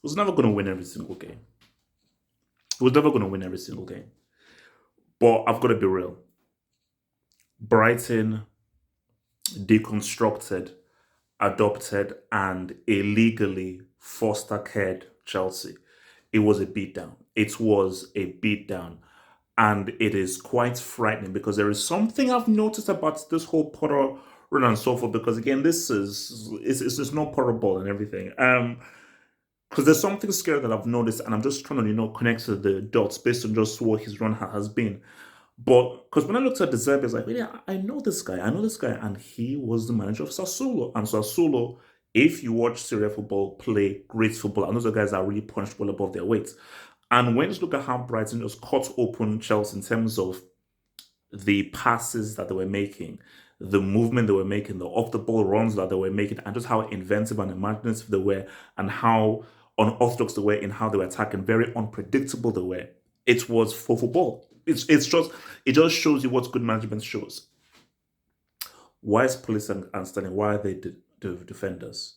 was never going to win every single game. He was never going to win every single game. But I've got to be real. Brighton deconstructed, adopted, and illegally foster cared Chelsea. It was a beatdown. It was a beatdown. And it is quite frightening because there is something I've noticed about this whole Potter run and so forth. Because again, this is it's not Potter ball and everything. Because there's something scary that I've noticed, and I'm just trying to connect to the dots based on just what his run has been. But because when I looked at the Zerbi, I was like, really, I know this guy. I know this guy. And he was the manager of Sassuolo. And Sassuolo, if you watch Serie football, play great football. And those are guys that are really punched well above their weight. And when you look at how Brighton just cut open Chelsea in terms of the passes that they were making, the movement they were making, the off-the-ball runs that they were making, and just how inventive and imaginative they were, and how unorthodox they were in how they were attacking, very unpredictable they were. It was for football. It just shows you what good management shows. Why is Pulisic and Sterling? Why are they the defenders?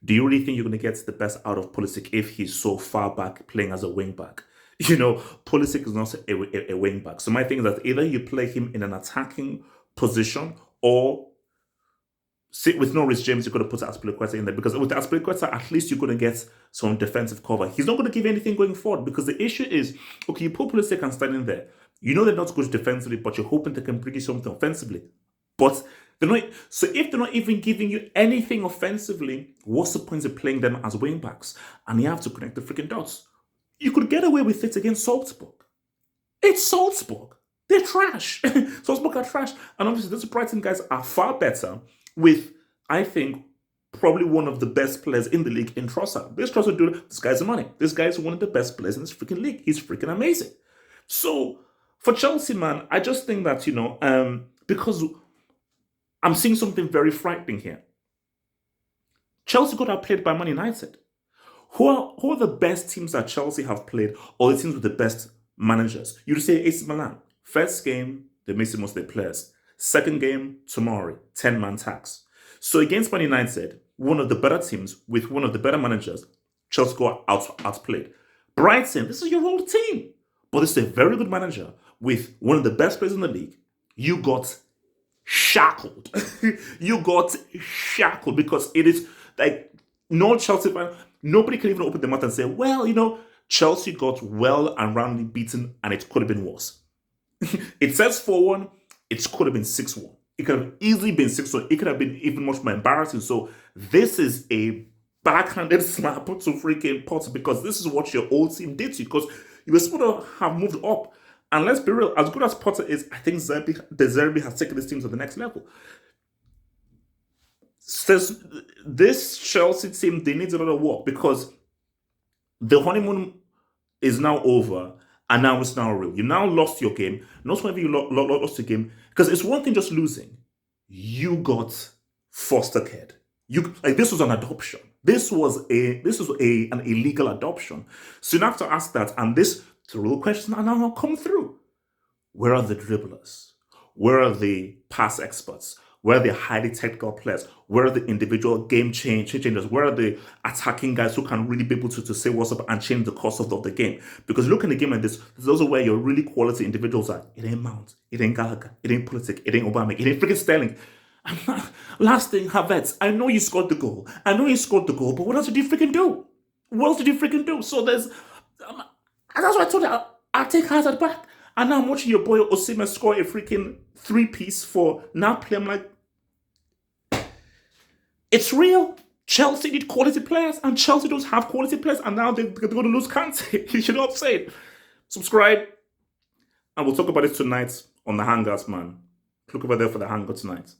Do you really think you're going to get the best out of Pulisic if he's so far back playing as a wing back? Pulisic is not a wing back. So my thing is that either you play him in an attacking position or with no Rhys James, you're going to put Azpilicueta in there because with Azpilicueta, at least you're going to get some defensive cover. He's not going to give anything going forward because the issue is, okay, you put Pulisic and Sterling there. You know they're not good defensively, but you're hoping they can bring you something offensively. But they're not. So if they're not even giving you anything offensively, what's the point of playing them as wing backs? And you have to connect the freaking dots. You could get away with it against Salzburg. It's Salzburg. They're trash. Salzburg are trash. And obviously, those Brighton guys are far better with, I think, probably one of the best players in the league in Trossard. This guy's the money. This guy's one of the best players in this freaking league. He's freaking amazing. So for Chelsea, man, I just think that, because I'm seeing something very frightening here. Chelsea got outplayed by Man United. Who are the best teams that Chelsea have played, or the teams with the best managers? You'd say AC Milan. First game, they missed most of their players. Second game, Tomori, 10-man tax. So against Man United, one of the better teams with one of the better managers, Chelsea got outplayed. Brighton, this is your old team. But this is a very good manager with one of the best players in the league. You got shackled. You got shackled because it is like no Chelsea fan. Nobody can even open their mouth and say, well, Chelsea got well and roundly beaten and it could have been worse. It says 4-1. It could have been 6-1. It could have easily been 6-1. It could have been even much more embarrassing. So this is a backhanded slap to freaking Potter because this is what your old team did to you because you were supposed to have moved up. And let's be real, as good as Potter is, I think the Zerbi has taken this team to the next level. This Chelsea team, they need a lot of work because the honeymoon is now over and now it's now real. You now lost your game. Not whenever you lost your game, because it's one thing just losing. You got foster cared. This was an adoption. This was an illegal adoption. So you have to ask that, and the real question now come through. Where are the dribblers? Where are the pass experts? Where are the highly technical players? Where are the individual game changers? Where are the attacking guys who can really be able to say what's up and change the course of the game? Because look in a game like this is also where your really quality individuals are. It ain't Mount, it ain't Gallagher, it ain't Pulisic, it ain't Obama, it ain't freaking Sterling. Last thing, Havertz, I know you scored the goal. But what else did you freaking do? So that's why I told you, I'll take Hazard back. And now I'm watching your boy Osimhen score a freaking 3-piece for Napoli. I'm like, it's real. Chelsea need quality players, and Chelsea don't have quality players, and now they're going to lose Kante. You know what I'm saying? Subscribe, and we'll talk about it tonight on the Hangouts, man. Look over there for the Hangout tonight.